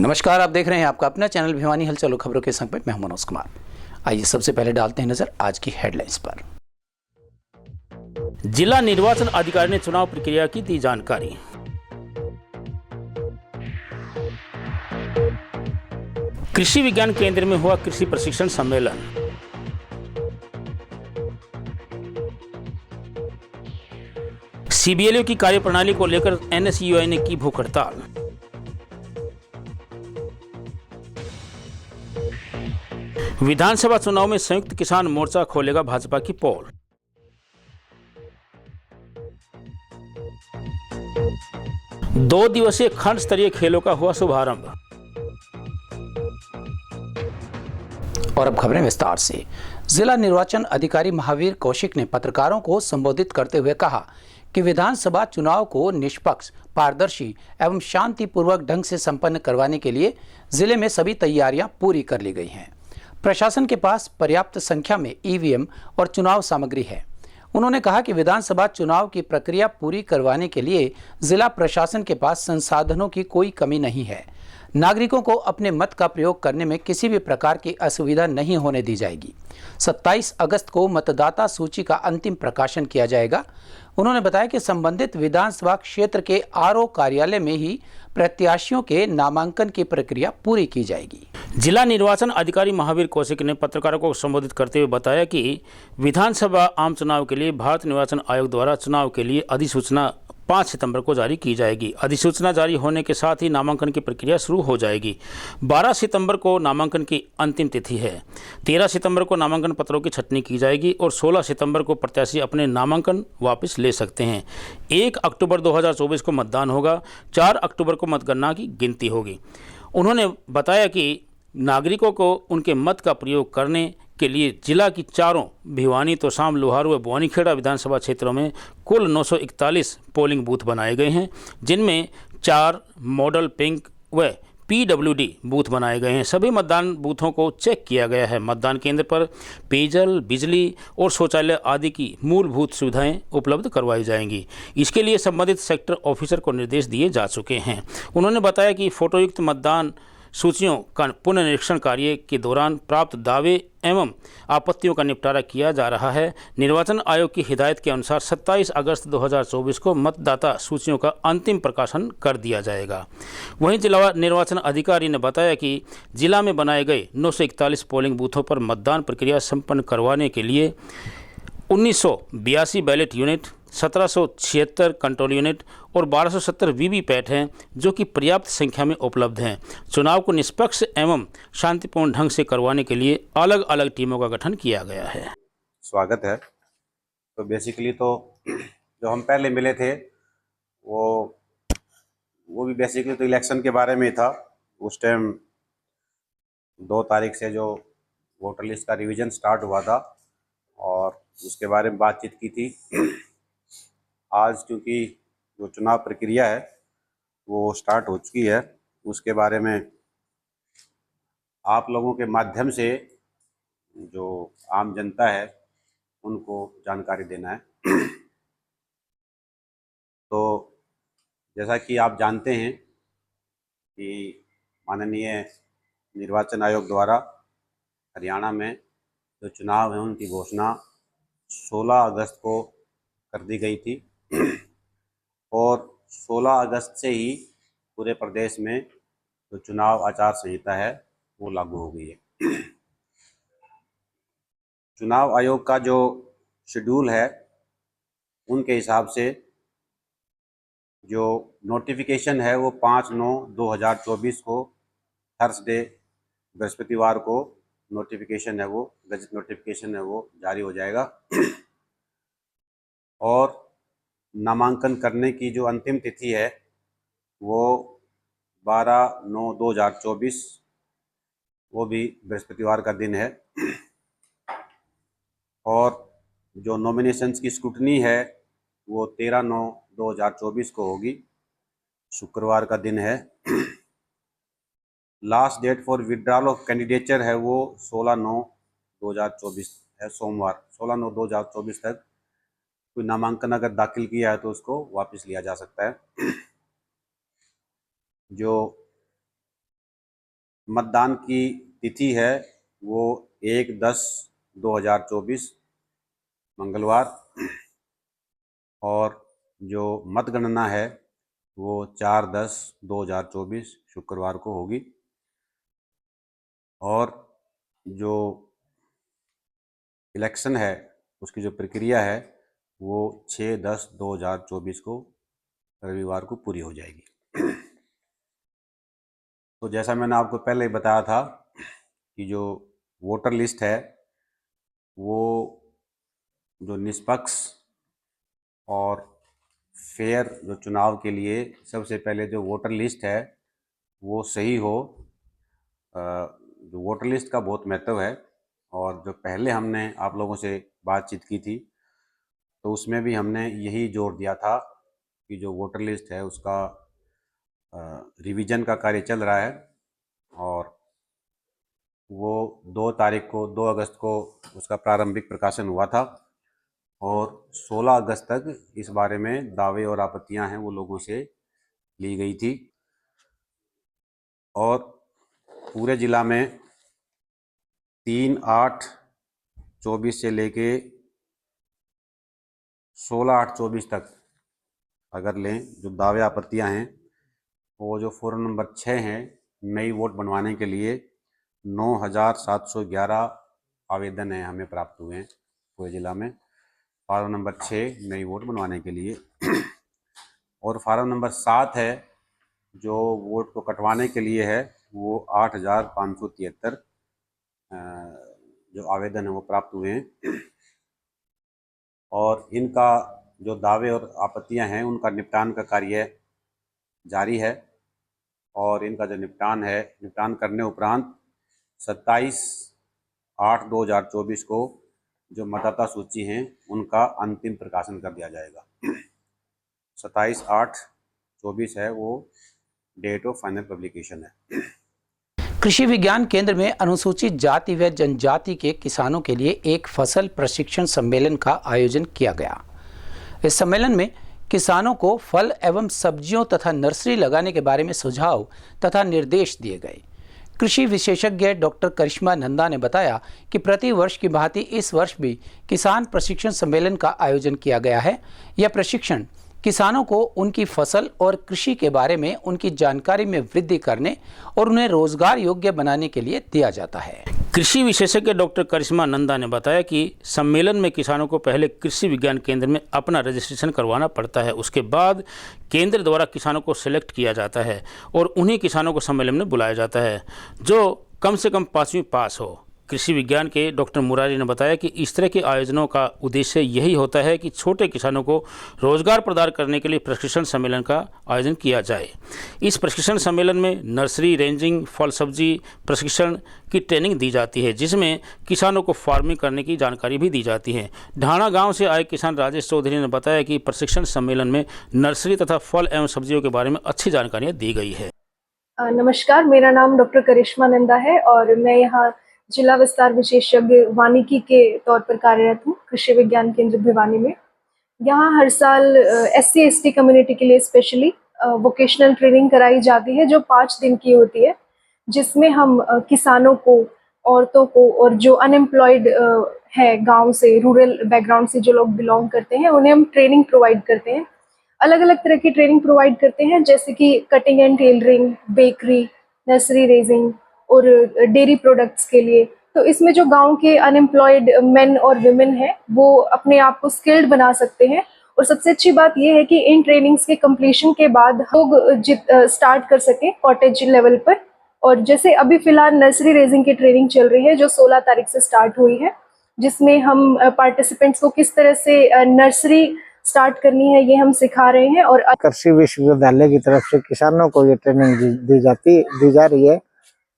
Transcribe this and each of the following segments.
नमस्कार, आप देख रहे हैं आपका अपना चैनल भिवानी हलचल खबरों के संग में मैं हूं मनोज कुमार। आइए सबसे पहले डालते हैं नजर आज की हेडलाइंस पर। जिला निर्वाचन अधिकारी ने चुनाव प्रक्रिया की दी जानकारी। कृषि विज्ञान केंद्र में हुआ कृषि प्रशिक्षण सम्मेलन। सीबीएलयू की कार्यप्रणाली को लेकर एनएसयूआई ने की भूख हड़ताल। विधानसभा चुनाव में संयुक्त किसान मोर्चा खोलेगा भाजपा की पोल। दो दिवसीय खंड स्तरीय खेलों का हुआ शुभारंभ। और अब खबरें विस्तार से। जिला निर्वाचन अधिकारी महावीर कौशिक ने पत्रकारों को संबोधित करते हुए कहा कि विधानसभा चुनाव को निष्पक्ष, पारदर्शी एवं शांतिपूर्वक ढंग से संपन्न करवाने के लिए जिले में सभी तैयारियां पूरी कर ली गई हैं। प्रशासन के पास पर्याप्त संख्या में ईवीएम और चुनाव सामग्री है। उन्होंने कहा कि विधानसभा चुनाव की प्रक्रिया पूरी करवाने के लिए जिला प्रशासन के पास संसाधनों की कोई कमी नहीं है। नागरिकों को अपने मत का प्रयोग करने में किसी भी प्रकार की असुविधा नहीं होने दी जाएगी। 27 अगस्त को मतदाता सूची का अंतिम प्रकाशन किया जाएगा। उन्होंने बताया कि संबंधित विधानसभा क्षेत्र के आरओ कार्यालय में ही प्रत्याशियों के नामांकन की प्रक्रिया पूरी की जाएगी। जिला निर्वाचन अधिकारी महावीर कौशिक ने पत्रकारों को संबोधित करते हुए बताया कि विधानसभा आम चुनाव के लिए भारत निर्वाचन आयोग द्वारा चुनाव के लिए अधिसूचना 5 सितंबर को जारी की जाएगी। अधिसूचना जारी होने के साथ ही नामांकन की प्रक्रिया शुरू हो जाएगी। 12 सितंबर को नामांकन की अंतिम तिथि है। 13 सितंबर को नामांकन पत्रों की छंटनी की जाएगी और 16 सितंबर को प्रत्याशी अपने नामांकन वापस ले सकते हैं। 1 अक्टूबर 2024 को मतदान होगा। 4 अक्टूबर को मतगणना की गिनती होगी। उन्होंने बताया कि नागरिकों को उनके मत का प्रयोग करने के लिए जिला की चारों भिवानी, तोशाम, लोहारू व बुआनीखेड़ा विधानसभा क्षेत्रों में कुल 941 पोलिंग बूथ बनाए गए हैं, जिनमें 4 मॉडल पिंक व पीडब्ल्यूडी बूथ बनाए गए हैं। सभी मतदान बूथों को चेक किया गया है। मतदान केंद्र पर पेयजल, बिजली और शौचालय आदि की मूलभूत सुविधाएं उपलब्ध करवाई जाएंगी। इसके लिए संबंधित सेक्टर ऑफिसर को निर्देश दिए जा चुके हैं। उन्होंने बताया कि फोटोयुक्त मतदान सूचियों का पुनर्निरीक्षण कार्य के दौरान प्राप्त दावे एवं आपत्तियों का निपटारा किया जा रहा है। निर्वाचन आयोग की हिदायत के अनुसार 27 अगस्त 2024 को मतदाता सूचियों का अंतिम प्रकाशन कर दिया जाएगा। वहीं जिला निर्वाचन अधिकारी ने बताया कि जिला में बनाए गए 941 पोलिंग बूथों पर मतदान प्रक्रिया संपन्न करवाने के लिए 1982 बैलेट यूनिट, 1776 कंट्रोल यूनिट और 1270 वीवीपैट हैं, जो कि पर्याप्त संख्या में उपलब्ध हैं। चुनाव को निष्पक्ष एवं शांतिपूर्ण ढंग से करवाने के लिए अलग अलग टीमों का गठन किया गया है। स्वागत है। तो बेसिकली तो जो हम पहले मिले थे वो भी बेसिकली तो इलेक्शन के बारे में था। उस टाइम 2 तारीख से जो वोटर लिस्ट का रिवीजन स्टार्ट हुआ था और उसके बारे में बातचीत की थी। आज क्योंकि जो चुनाव प्रक्रिया है वो स्टार्ट हो चुकी है, उसके बारे में आप लोगों के माध्यम से जो आम जनता है उनको जानकारी देना है। तो जैसा कि आप जानते हैं कि माननीय निर्वाचन आयोग द्वारा हरियाणा में जो चुनाव है उनकी घोषणा 16 अगस्त को कर दी गई थी और 16 अगस्त से ही पूरे प्रदेश में जो चुनाव आचार संहिता है वो लागू हो गई है। चुनाव आयोग का जो शेड्यूल है उनके हिसाब से जो नोटिफिकेशन है वो 5/9/2024 को थर्सडे बृहस्पतिवार को नोटिफिकेशन है, वो गजट नोटिफिकेशन है वो जारी हो जाएगा। और नामांकन करने की जो अंतिम तिथि है वो 12/9/2024 वो भी बृहस्पतिवार का दिन है। और जो नॉमिनेशंस की स्क्रूटनी है वो 13/9/2024 को होगी, शुक्रवार का दिन है। Last date for withdrawal of candidature है वो 16/9/2024 है, सोमवार। 16/9/2024 तक कोई नामांकन अगर दाखिल किया है तो उसको वापस लिया जा सकता है। जो मतदान की तिथि है वो 1/10/2024 मंगलवार, और जो मतगणना है वो 4/10/2024 शुक्रवार को होगी, और जो इलेक्शन है उसकी जो प्रक्रिया है वो 6/10/2024 को रविवार को पूरी हो जाएगी। तो जैसा मैंने आपको पहले ही बताया था कि जो वोटर लिस्ट है वो जो निष्पक्ष और फेयर जो चुनाव के लिए सबसे पहले जो वोटर लिस्ट है वो सही हो। जो वोटर लिस्ट का बहुत महत्व है, और जो पहले हमने आप लोगों से बातचीत की थी तो उसमें भी हमने यही जोर दिया था कि जो वोटर लिस्ट है उसका रिवीजन का कार्य चल रहा है, और वो 2 अगस्त को उसका प्रारंभिक प्रकाशन हुआ था, और 16 अगस्त तक इस बारे में दावे और आपत्तियां हैं वो लोगों से ली गई थी, और पूरे ज़िला में 3/8/24 से लेके 16/8/24 तक अगर लें जो दावे आपत्तियां हैं, वो जो फॉर्म नंबर 6 हैं नई वोट बनवाने के लिए 9,711 आवेदन हैं हमें प्राप्त हुए हैं पूरे ज़िला में फार्म नंबर 6 नई वोट बनवाने के लिए। और फार्म नंबर 7 है जो वोट को कटवाने के लिए है, वो 8,573 जो आवेदन है वो प्राप्त हुए हैं, और इनका जो दावे और आपत्तियां हैं उनका निपटान का कार्य जारी है, और इनका जो निपटान करने उपरांत 27/8/2024 को जो मतदाता सूची हैं उनका अंतिम प्रकाशन कर दिया जाएगा। 27/8/24 है वो डेट ऑफ फाइनल पब्लिकेशन है। कृषि विज्ञान केंद्र में अनुसूचित जाति व जनजाति के किसानों के लिए एक फसल प्रशिक्षण सम्मेलन का आयोजन किया गया। इस सम्मेलन में किसानों को फल एवं सब्जियों तथा नर्सरी लगाने के बारे में सुझाव तथा निर्देश दिए गए। कृषि विशेषज्ञ डॉक्टर करिश्मा नंदा ने बताया कि प्रति वर्ष की भांति इस वर्ष भी किसान प्रशिक्षण सम्मेलन का आयोजन किया गया है। यह प्रशिक्षण किसानों को उनकी फसल और कृषि के बारे में उनकी जानकारी में वृद्धि करने और उन्हें रोजगार योग्य बनाने के लिए दिया जाता है। कृषि विशेषज्ञ डॉक्टर करिश्मा नंदा ने बताया कि सम्मेलन में किसानों को पहले कृषि विज्ञान केंद्र में अपना रजिस्ट्रेशन करवाना पड़ता है। उसके बाद केंद्र द्वारा किसानों को सिलेक्ट किया जाता है और उन्हीं किसानों को सम्मेलन में बुलाया जाता है जो कम से कम 5वीं पास हो। कृषि विज्ञान के डॉक्टर मुरारी ने बताया कि इस तरह के आयोजनों का उद्देश्य यही होता है कि छोटे किसानों को रोजगार प्रदान करने के लिए प्रशिक्षण सम्मेलन का आयोजन किया जाए। इस प्रशिक्षण सम्मेलन में नर्सरी, रेंजिंग, फल सब्जी प्रशिक्षण की ट्रेनिंग दी जाती है, जिसमें किसानों को फार्मिंग करने की जानकारी भी दी जाती है। ढाणा गांव से आए किसान राजेश चौधरी ने बताया कि प्रशिक्षण सम्मेलन में नर्सरी तथा फल एवं सब्जियों के बारे में अच्छी जानकारियाँ दी गई है। नमस्कार, मेरा नाम डॉक्टर करिश्मा नंदा है और मैं यहाँ जिला विस्तार विशेषज्ञ वानिकी के तौर पर कार्यरत हूँ कृषि विज्ञान केंद्र भिवानी में। यहाँ हर साल SC/ST कम्युनिटी के लिए स्पेशली वोकेशनल ट्रेनिंग कराई जाती है जो 5 दिन की होती है, जिसमें हम किसानों को, औरतों को और जो अनएम्प्लॉयड है गांव से, रूरल बैकग्राउंड से जो लोग बिलोंग करते हैं, उन्हें हम ट्रेनिंग प्रोवाइड करते हैं। अलग अलग तरह की ट्रेनिंग प्रोवाइड करते हैं, जैसे कि cutting and tailoring, bakery, nursery raising और डेयरी प्रोडक्ट्स के लिए। तो इसमें जो गांव के अनएम्प्लॉयड मेन और वुमेन हैं वो अपने आप को स्किल्ड बना सकते हैं। और सबसे अच्छी बात यह है कि इन ट्रेनिंग्स के कंप्लीशन के बाद लोग स्टार्ट कर सकें कॉटेज लेवल पर। और जैसे अभी फिलहाल नर्सरी रेजिंग की ट्रेनिंग चल रही है जो 16 तारीख से स्टार्ट हुई है, जिसमें हम पार्टिसिपेंट्स को किस तरह से नर्सरी स्टार्ट करनी है ये हम सिखा रहे हैं। और कृषि विश्वविद्यालय की तरफ से किसानों को ये ट्रेनिंग दी जा रही है।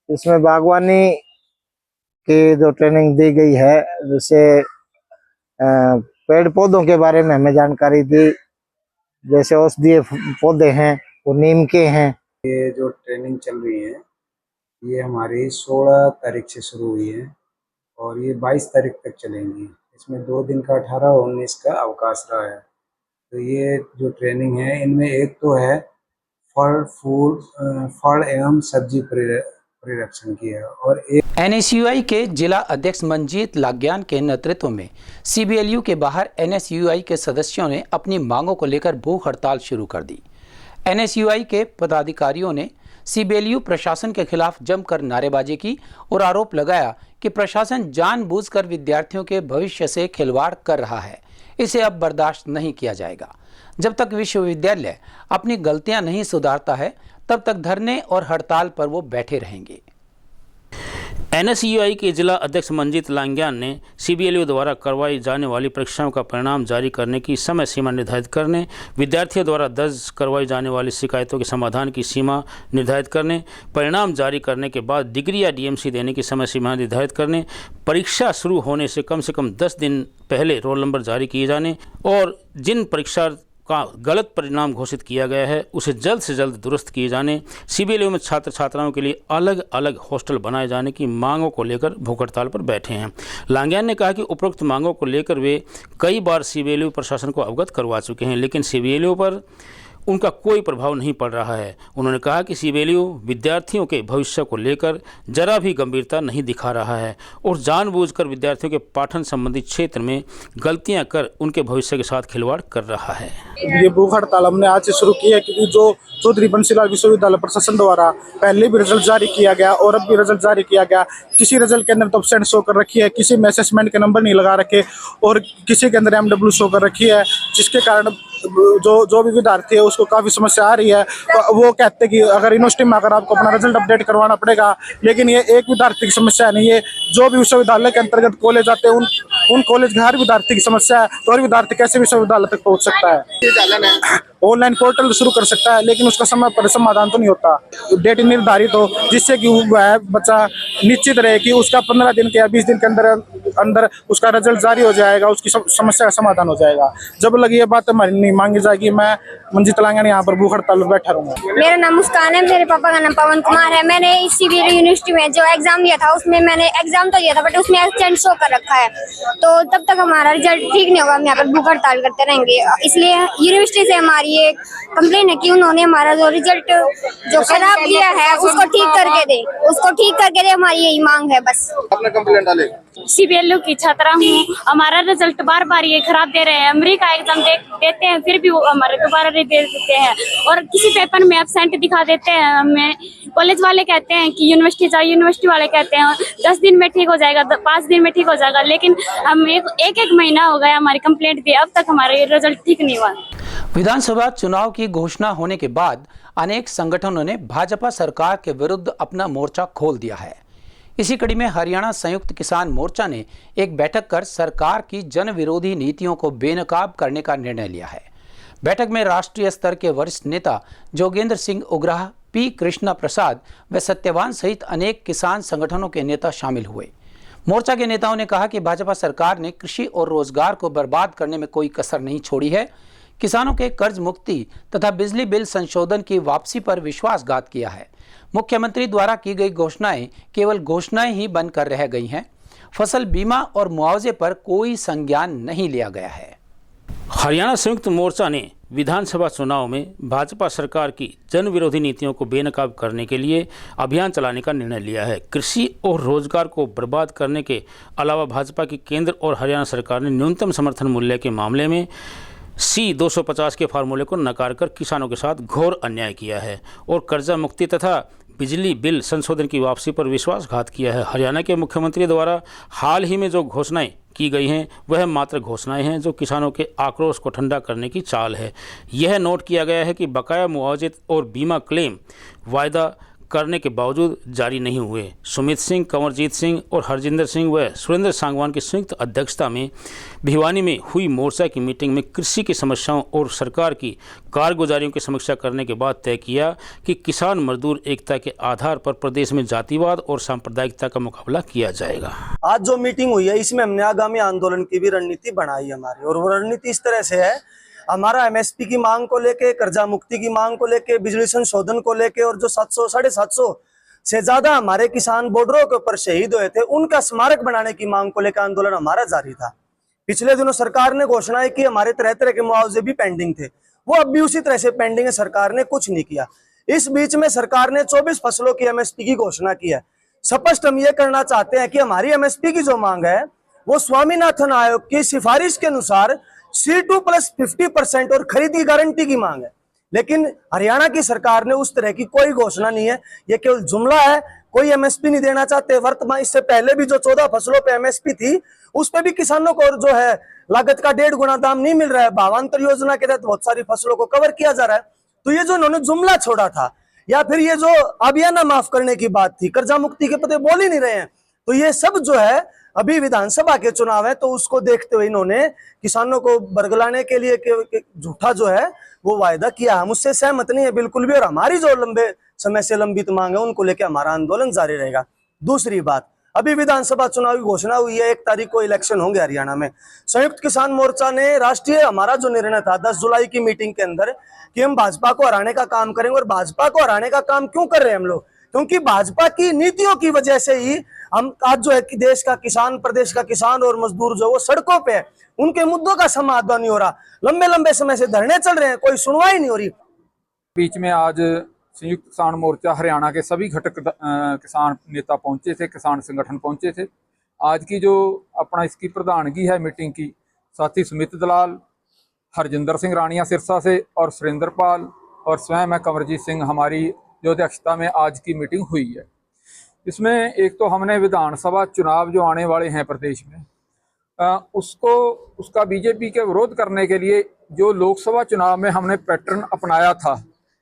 इसमें बागवानी की जो ट्रेनिंग दी गई है, जैसे पेड़ पौधों के बारे में हमें जानकारी दी, जैसे औषधीय पौधे हैं वो नीम के हैं। ये जो ट्रेनिंग चल रही है ये हमारी 16 तारीख से शुरू हुई है और ये 22 तारीख तक चलेंगी। इसमें 2 दिन का 18 और 19 का अवकाश रहा है। तो ये जो ट्रेनिंग है इनमें एक तो है फल एवं सब्जी परिरक्षण की है। और एक एनएसयूआई के जिला अध्यक्ष मंजीत लाग्यान के नेतृत्व में सीबीएलयू के बाहर एनएसयूआई के सदस्यों ने अपनी मांगों को लेकर भूख हड़ताल शुरू कर दी। एनएसयूआई के पदाधिकारियों ने सीबीएलयू प्रशासन के खिलाफ जमकर नारेबाजी की और आरोप लगाया कि प्रशासन जानबूझकर विद्यार्थियों के भविष्य से खिलवाड़ कर रहा है। इसे अब बर्दाश्त नहीं किया जाएगा। जब तक विश्वविद्यालय अपनी गलतियां नहीं सुधारता है तब तक धरने और हड़ताल पर वो बैठे रहेंगे। एनएसयूआई के जिला अध्यक्ष मंजीत लांग्यान ने सीबीएलयू द्वारा करवाई जाने वाली परीक्षाओं का परिणाम जारी करने की समय सीमा निर्धारित करने, विद्यार्थियों द्वारा दर्ज करवाई जाने वाली शिकायतों के समाधान की सीमा निर्धारित करने, परिणाम जारी करने के बाद डिग्री या डीएमसी देने की समय सीमा निर्धारित करने, परीक्षा शुरू होने से कम 10 दिन पहले रोल नंबर जारी किए जाने और जिन परीक्षा का गलत परिणाम घोषित किया गया है उसे जल्द से जल्द दुरुस्त किए जाने, सीबीएलयू में छात्र छात्राओं के लिए अलग अलग हॉस्टल बनाए जाने की मांगों को लेकर भूख हड़ताल पर बैठे हैं। लांग्यान ने कहा कि उपरोक्त मांगों को लेकर वे कई बार सीबीएलयू प्रशासन को अवगत करवा चुके हैं, लेकिन सीबीएलयू पर उनका कोई प्रभाव नहीं पड़ रहा है। उन्होंने कहा कि सीबीएलयू विद्यार्थियों के भविष्य को लेकर जरा भी गंभीरता नहीं दिखा रहा है और जानबूझकर विद्यार्थियों के पाठन संबंधी क्षेत्र में गलतियां कर उनके भविष्य के साथ खिलवाड़ कर रहा है। ये भूख हड़ताल हमने आज से शुरू की है क्योंकि जो चौधरी बंसीलाल विश्वविद्यालय प्रशासन द्वारा पहले भी रिजल्ट जारी किया गया और अब भी रिजल्ट जारी किया गया, किसी रिजल्ट के अंदर तो एब्सेंट शो कर रखी है, किसी में असेसमेंट के नंबर नहीं लगा रखे और किसी के अंदर एमडब्ल्यू शो कर रखी है, जिसके कारण जो भी विद्यार्थी है उसको काफ़ी समस्या आ रही है। वो कहते हैं कि अगर यूनिवर्सिटी में अगर आपको अपना रिजल्ट अपडेट करवाना पड़ेगा, लेकिन ये एक विद्यार्थी की समस्या नहीं है, जो भी विश्वविद्यालय के अंतर्गत कॉलेज आते हैं उन कॉलेज के हर विद्यार्थी की समस्या है। तो हर विद्यार्थी कैसे विश्वविद्यालय तक पहुँच सकता है? ऑनलाइन पोर्टल शुरू कर सकता है, लेकिन उसका समय पर समाधान तो नहीं होता। डेट निर्धारित हो जिससे कि वह बच्चा निश्चित रहे कि उसका 15 दिन के या 20 दिन के अंदर उसका रिजल्ट जारी हो जाएगा, उसकी समस्या का समाधान हो जाएगा। जब लगी ये बात हमारी नहीं मांगी जाएगी, मैं मंजीत लांग्यान यहाँ पर भूख हड़ताल पर बैठा रहूँगा। मेरा नाम मुस्कान है, मेरे पापा का नाम पवन कुमार है। मैंने इस सीबीएलयू यूनिवर्सिटी में जो एग्जाम दिया था उसमें मैंने एग्जाम तो दिया था बट उसमें एब्सेंट शो कर रखा है, तो तब तक हमारा रिजल्ट ठीक नहीं होगा, हम यहाँ पर भूख हड़ताल करते रहेंगे। इसलिए यूनिवर्सिटी से हमारी ये कंप्लेन है कि उन्होंने हमारा जो रिजल्ट जो खराब दिया है उसको ठीक करके दे, हमारी यही मांग है बस। अपना कंप्लेंट डाले। सीबीएलयू की छात्रा हूँ, हमारा रिजल्ट बार बार ये खराब दे रहे हैं। अमेरिका एग्जाम देते हैं फिर भी वो हमारे दोबारा दे देते हैं और किसी पेपर में एब्सेंट दिखा देते हैं। हमें कॉलेज वाले कहते हैं कि यूनिवर्सिटी जाओ, यूनिवर्सिटी वाले कहते हैं 10 दिन में ठीक हो जाएगा, 5 दिन में ठीक हो जाएगा, लेकिन हम एक महीना हो गया हमारी कंप्लेंट दिए, अब तक हमारा रिजल्ट ठीक नहीं हुआ। विधानसभा चुनाव की घोषणा होने के बाद अनेक संगठनों ने भाजपा सरकार के विरुद्ध अपना मोर्चा खोल दिया है। इसी कड़ी में हरियाणा संयुक्त किसान मोर्चा ने एक बैठक कर सरकार की जन विरोधी नीतियों को बेनकाब करने का निर्णय लिया है। बैठक में राष्ट्रीय स्तर के वरिष्ठ नेता जोगेंद्र सिंह उग्राह, पी कृष्णा प्रसाद व सत्यवान सहित अनेक किसान संगठनों के नेता शामिल हुए। मोर्चा के नेताओं ने कहा कि भाजपा सरकार ने कृषि और रोजगार को बर्बाद करने में कोई कसर नहीं छोड़ी है। किसानों के कर्ज मुक्ति तथा बिजली बिल संशोधन की वापसी पर विश्वासघात किया है। मुख्यमंत्री द्वारा की गई घोषणाएं केवल घोषणाएं ही बनकर रह गई हैं। फसल बीमा और मुआवजे पर कोई संज्ञान नहीं लिया गया है। हरियाणा संयुक्त मोर्चा ने विधानसभा चुनाव में भाजपा सरकार की जन विरोधी नीतियों को बेनकाब करने के लिए अभियान चलाने का निर्णय लिया है। कृषि और रोजगार को बर्बाद करने के अलावा भाजपा की केंद्र और हरियाणा सरकार ने न्यूनतम समर्थन मूल्य के मामले में C250 के फार्मूले को नकार कर किसानों के साथ घोर अन्याय किया है और कर्जा मुक्ति तथा बिजली बिल संशोधन की वापसी पर विश्वासघात किया है। हरियाणा के मुख्यमंत्री द्वारा हाल ही में जो घोषणाएं की गई हैं वह मात्र घोषणाएं हैं जो किसानों के आक्रोश को ठंडा करने की चाल है। यह नोट किया गया है कि बकाया मुआवजे और बीमा क्लेम वायदा करने के बावजूद जारी नहीं हुए। सुमित सिंह, कंवरजीत सिंह और हरजिंदर सिंह व सुरेंद्र सांगवान की संयुक्त अध्यक्षता में भिवानी में हुई मोर्चा की मीटिंग में कृषि की समस्याओं और सरकार की कारगुजारियों की समीक्षा करने के बाद तय किया कि किसान मजदूर एकता के आधार पर प्रदेश में जातिवाद और सांप्रदायिकता का मुकाबला किया जाएगा। आज जो मीटिंग हुई है इसमें हमने आगामी आंदोलन की भी रणनीति बनाई हमारी, और वो रणनीति इस तरह से है, हमारा एमएसपी की मांग को लेके, कर्जा मुक्ति की मांग को लेके, बिजली संशोधन को लेके, और जो 700-750 से ज्यादा हमारे किसान बॉर्डरों के ऊपर शहीद हुए थे उनका स्मारक बनाने की मांग को लेकर आंदोलन हमारा जारी था। पिछले दिनों सरकार ने घोषणाएं की, हमारे तरह तरह के मुआवजे भी पेंडिंग थे, वो अब भी उसी तरह से पेंडिंग है, सरकार ने कुछ नहीं किया। इस बीच में सरकार ने 24 फसलों की एमएसपी की घोषणा की है। स्पष्ट हम ये करना चाहते हैं कि हमारी एमएसपी की जो मांग है वो स्वामीनाथन आयोग की सिफारिश के अनुसार C2 प्लस 50% और खरीद की गारंटी की मांग है। लेकिन हरियाणा की सरकार ने उस तरह की कोई घोषणा नहीं है, ये केवल जुमला है, कोई एमएसपी नहीं देना चाहते। वर्तमान इससे पहले भी जो 14 फसलों पे एमएसपी थी उस पे भी किसानों को जो है लागत का 1.5 गुना दाम नहीं मिल रहा है। भावांतर योजना के तहत बहुत सारी फसलों को कवर किया जा रहा है। तो ये जो इन्होंने जुमला छोड़ा था या फिर ये जो अभियान माफ करने की बात थी, कर्जा मुक्ति के पते बोल ही नहीं रहे हैं। तो ये सब जो है अभी विधानसभा के चुनाव है तो उसको देखते हुए इन्होंने किसानों को बरगलाने के लिए झूठा जो है वो वायदा किया। हम उससे सहमत नहीं है बिल्कुल भी, और हमारी जो लंबे समय से लंबित मांग है उनको लेकर हमारा आंदोलन जारी रहेगा। दूसरी बात, अभी विधानसभा चुनाव की घोषणा हुई है, 1 तारीख को इलेक्शन होंगे हरियाणा में। संयुक्त किसान मोर्चा ने राष्ट्रीय हमारा जो निर्णय था 10 जुलाई की मीटिंग के अंदर कि हम भाजपा को हराने का काम करेंगे। और भाजपा को हराने का काम क्यों कर रहे हैं हम लोग? क्योंकि भाजपा की नीतियों की वजह से ही हम आज जो है कि देश का किसान, प्रदेश का किसान और मजदूर जो वो सड़कों पे है, उनके मुद्दों का समाधान नहीं हो रहा। लंबे लंबे समय से धरने चल रहे हैं, कोई सुनवाई नहीं हो रही। बीच में आज संयुक्त किसान मोर्चा हरियाणा के सभी घटक किसान नेता पहुंचे थे, किसान संगठन पहुंचे थे। आज की जो अपना इसकी प्रधानगी है मीटिंग की, साथी सुमित दलाल, हरजिंदर सिंह राणिया सिरसा से और सुरेंद्र पाल और स्वयं मैं कंवरजीत सिंह, हमारी जो अध्यक्षता में आज की मीटिंग हुई है। इसमें एक तो हमने विधानसभा चुनाव जो आने वाले हैं प्रदेश में उसका बीजेपी के विरोध करने के लिए जो लोकसभा चुनाव में हमने पैटर्न अपनाया था,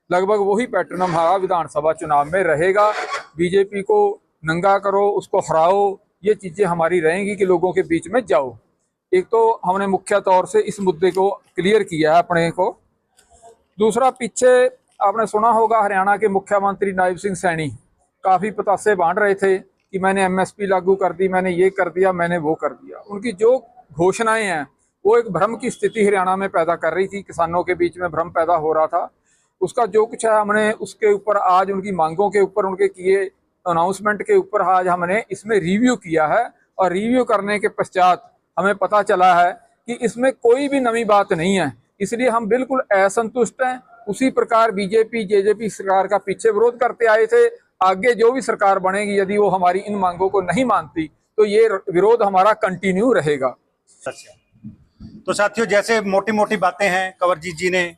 लगभग वही पैटर्न हमारा विधानसभा चुनाव में रहेगा। बीजेपी को नंगा करो, उसको हराओ, ये चीज़ें हमारी रहेंगी कि लोगों के बीच में जाओ। एक तो हमने मुख्य तौर से इस मुद्दे को क्लियर किया है अपने को। दूसरा, पीछे आपने सुना होगा हरियाणा के मुख्यमंत्री नायब सिंह सैनी काफ़ी पतासे बांध रहे थे कि मैंने एमएसपी लागू कर दी, मैंने ये कर दिया, मैंने वो कर दिया। उनकी जो घोषणाएं हैं वो एक भ्रम की स्थिति हरियाणा में पैदा कर रही थी, किसानों के बीच में भ्रम पैदा हो रहा था। उसका जो कुछ है हमने उसके ऊपर आज उनकी मांगों के ऊपर, उनके किए अनाउंसमेंट के ऊपर आज हमने इसमें रिव्यू किया है। और रिव्यू करने के पश्चात हमें पता चला है कि इसमें कोई भी नई बात नहीं है, इसलिए हम बिल्कुल असंतुष्ट हैं। उसी प्रकार बीजेपी जेजेपी सरकार का पीछे विरोध करते आए थे। आगे जो भी सरकार बनेगी यदि वो हमारी इन मांगों को नहीं मानती तो ये विरोध हमारा कंटिन्यू रहेगा। तो साथियों, जैसे मोटी मोटी बातें हैं कंवरजीत जी ने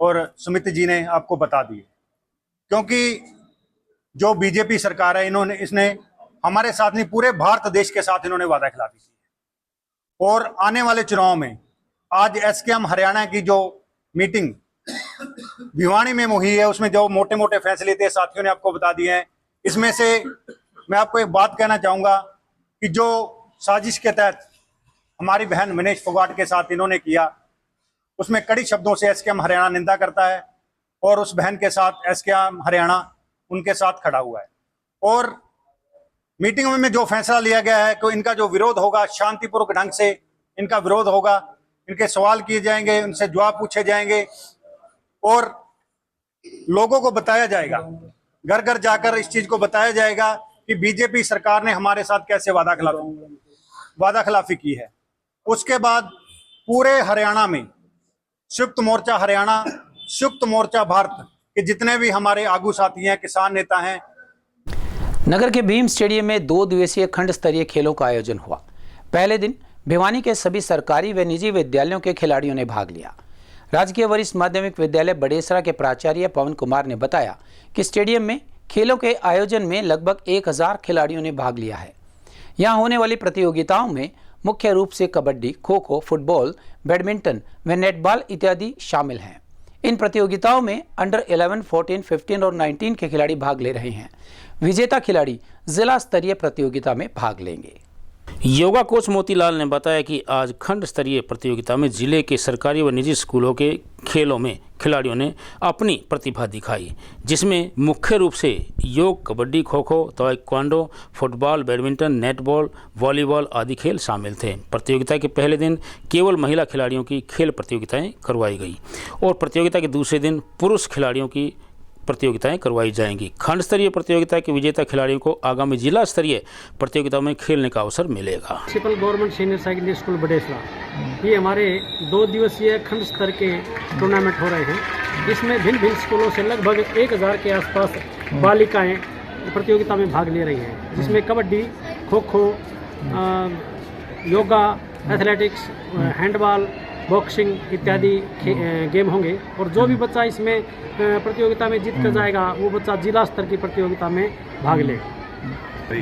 और सुमित जी ने आपको बता दी, क्योंकि जो बीजेपी सरकार है इसने हमारे साथ नहीं पूरे भारत देश के साथ इन्होंने वादा खिलाफी की है। और आने वाले चुनाव में आज एसकेएम हरियाणा की जो मीटिंग भिवानी में हुई है उसमें जो मोटे मोटे फैसले थे साथियों ने आपको बता दिए हैं। इसमें से मैं आपको एक बात कहना चाहूंगा कि जो साजिश के तहत हमारी बहन मनीष फोगाट के साथ इन्होंने किया उसमें कड़ी शब्दों से एसकेएम हरियाणा निंदा करता है और उस बहन के साथ एसकेएम हरियाणा उनके साथ खड़ा हुआ है। और मीटिंग में जो फैसला लिया गया है कि इनका जो विरोध होगा शांतिपूर्वक ढंग से इनका विरोध होगा, इनके सवाल किए जाएंगे, उनसे जवाब पूछे जाएंगे और लोगों को बताया जाएगा, घर घर जाकर इस चीज को बताया जाएगा कि बीजेपी सरकार ने हमारे साथ कैसे वादा खिलाफी की है। उसके बाद पूरे हरियाणा में संयुक्त मोर्चा हरियाणा, संयुक्त मोर्चा भारत के जितने भी हमारे आगू साथी हैं, किसान नेता हैं। नगर के भीम स्टेडियम में 2 दिवसीय खंड स्तरीय खेलों का आयोजन हुआ। पहले दिन भिवानी के सभी सरकारी व निजी विद्यालयों के खिलाड़ियों ने भाग लिया। राजकीय वरिष्ठ माध्यमिक विद्यालय बड़ेसरा के प्राचार्य पवन कुमार ने बताया कि स्टेडियम में खेलों के आयोजन में लगभग 1000 खिलाड़ियों ने भाग लिया है। यहां होने वाली प्रतियोगिताओं में मुख्य रूप से कबड्डी, खो खो, फुटबॉल, बैडमिंटन व नेटबॉल इत्यादि शामिल हैं। इन प्रतियोगिताओं में अंडर 11, 14, 15 और 19 के खिलाड़ी भाग ले रहे हैं। विजेता खिलाड़ी जिला स्तरीय प्रतियोगिता में भाग लेंगे। योगा कोच मोतीलाल ने बताया कि आज खंड स्तरीय प्रतियोगिता में जिले के सरकारी व निजी स्कूलों के खेलों में खिलाड़ियों ने अपनी प्रतिभा दिखाई, जिसमें मुख्य रूप से योग, kabaddi, kho kho, taekwondo, football, badminton, netball, volleyball आदि खेल शामिल थे। प्रतियोगिता के पहले दिन केवल महिला खिलाड़ियों की खेल प्रतियोगिताएं करवाई गई और प्रतियोगिता के दूसरे दिन पुरुष खिलाड़ियों की प्रतियोगिताएं करवाई जाएंगी। खंड स्तरीय प्रतियोगिता के विजेता खिलाड़ियों को आगामी जिला स्तरीय प्रतियोगिताओं में खेलने का अवसर मिलेगा। Municipal government senior secondary school Badesra, ये हमारे 2 दिवसीय खंड स्तर के टूर्नामेंट हो रहे हैं। इसमें भिन्न भिन्न स्कूलों से लगभग 1000 के आसपास बालिकाएं प्रतियोगिता में भाग ले रही हैं, जिसमें kabaddi, kho kho, yoga, athletics, handball, boxing इत्यादि गेम होंगे। और जो भी बच्चा इसमें प्रतियोगिता में जीत कर जाएगा वो बच्चा जिला स्तर की प्रतियोगिता में भाग लेगा।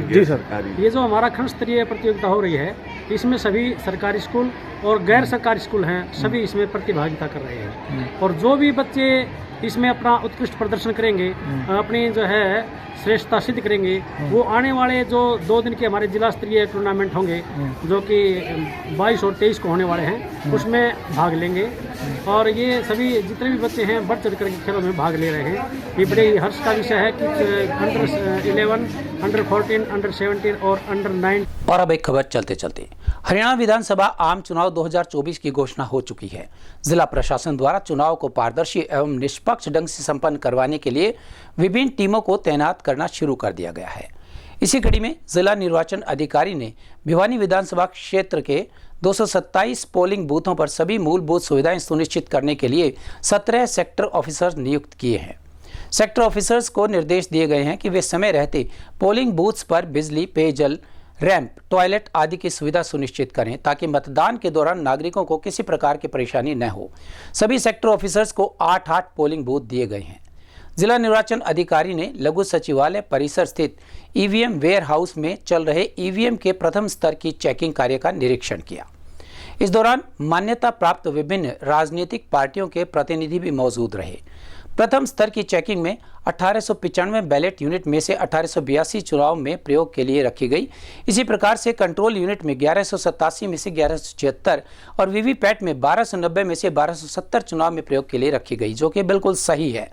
जी सर। ये जो हमारा खंड स्तरीय प्रतियोगिता हो रही है, इसमें सभी सरकारी स्कूल और गैर सरकारी स्कूल हैं, सभी इसमें प्रतिभागिता कर रहे हैं। और जो भी बच्चे इसमें अपना उत्कृष्ट प्रदर्शन करेंगे, अपनी जो है श्रेष्ठता सिद्ध करेंगे, वो आने वाले जो 2 दिन के हमारे जिला स्तरीय टूर्नामेंट होंगे, जो कि 22 और 23 को होने वाले हैं, उसमें भाग लेंगे। और ये सभी जितने भी बच्चे हैं बढ़ चढ़ कर के खेलों में भाग ले रहे हैं। ये बड़े हर्ष का विषय है कि अंडर 11, अंडर 14, अंडर 17 और अंडर 9। और अब एक खबर चलते चलते, हरियाणा विधानसभा आम चुनाव 2024 की घोषणा हो चुकी है। जिला प्रशासन द्वारा चुनाव को पारदर्शी एवं निष्पक्ष ढंग से संपन्न करवाने के लिए विभिन्न टीमों को तैनात करना शुरू कर दिया गया है। इसी कड़ी में जिला निर्वाचन अधिकारी ने भिवानी विधानसभा क्षेत्र के 227 पोलिंग बूथों पर सभी मूलभूत सुविधाएं सुनिश्चित करने के लिए 17 सेक्टर ऑफिसर्स नियुक्त किए हैं। सेक्टर ऑफिसर्स को निर्देश दिए गए हैं कि वे समय रहते पोलिंग बूथ्स पर बिजली, पेयजल, रैंप, टॉयलेट आदि की सुविधा सुनिश्चित करें, ताकि मतदान के दौरान नागरिकों को किसी प्रकार की परेशानी न हो। सभी सेक्टर ऑफिसर्स को 8 पोलिंग बूथ दिए गए हैं। जिला निर्वाचन अधिकारी ने लघु सचिवालय परिसर स्थित ईवीएम वेयर हाउस में चल रहे ईवीएम के प्रथम स्तर की चेकिंग कार्य का निरीक्षण किया। इस दौरान मान्यता प्राप्त विभिन्न राजनीतिक पार्टियों के प्रतिनिधि भी मौजूद रहे। प्रथम स्तर की चेकिंग में 1895 बैलेट यूनिट में से 1882 चुनाव में प्रयोग के लिए रखी गई। इसी प्रकार से कंट्रोल यूनिट में 1187 में से 1176 और वीवीपैट में 1290 में से 1270 चुनाव में प्रयोग के लिए रखी गई, जो कि बिल्कुल सही है।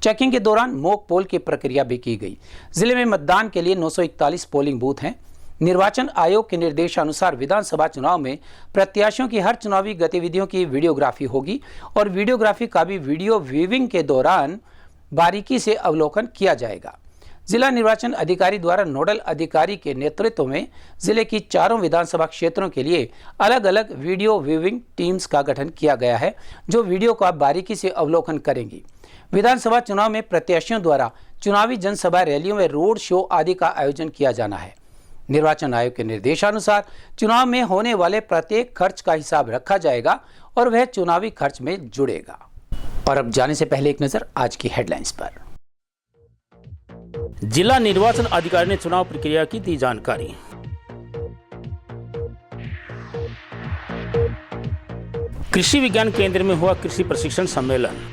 चेकिंग के दौरान मॉक पोल की प्रक्रिया भी की गई। जिले में मतदान के लिए 941 पोलिंग बूथ हैं। निर्वाचन आयोग के निर्देशानुसार विधानसभा चुनाव में प्रत्याशियों की हर चुनावी गतिविधियों की वीडियोग्राफी होगी और वीडियोग्राफी का भी वीडियो व्यूइंग के दौरान बारीकी से अवलोकन किया जाएगा। जिला निर्वाचन अधिकारी द्वारा नोडल अधिकारी के नेतृत्व में जिले की 4 विधानसभा क्षेत्रों के लिए अलग अलग वीडियो व्यूइंग टीम्स का गठन किया गया है, जो वीडियो का बारीकी से अवलोकन करेंगी। विधानसभा चुनाव में प्रत्याशियों द्वारा चुनावी जनसभा, रैलियों में रोड शो आदि का आयोजन किया जाना है। निर्वाचन आयोग के निर्देशानुसार चुनाव में होने वाले प्रत्येक खर्च का हिसाब रखा जाएगा और वह चुनावी खर्च में जुड़ेगा। और अब जाने से पहले एक नजर आज की हेडलाइंस पर। जिला निर्वाचन अधिकारी ने चुनाव प्रक्रिया की दी जानकारी। कृषि विज्ञान केंद्र में हुआ कृषि प्रशिक्षण सम्मेलन।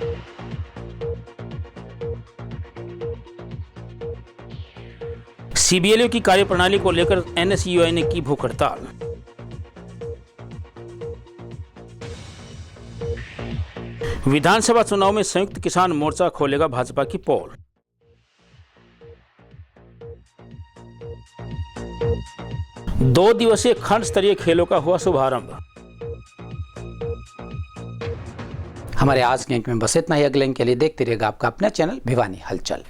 सीबीएलयू की कार्यप्रणाली को लेकर एनएसयूआई ने की भूख हड़ताल। विधानसभा चुनाव में संयुक्त किसान मोर्चा खोलेगा भाजपा की पोल। दो दिवसीय खंड स्तरीय खेलों का हुआ शुभारंभ। हमारे आज के अंक में बस इतना ही। अगले अंक के लिए देखते रहिएगा आपका अपना चैनल भिवानी हलचल।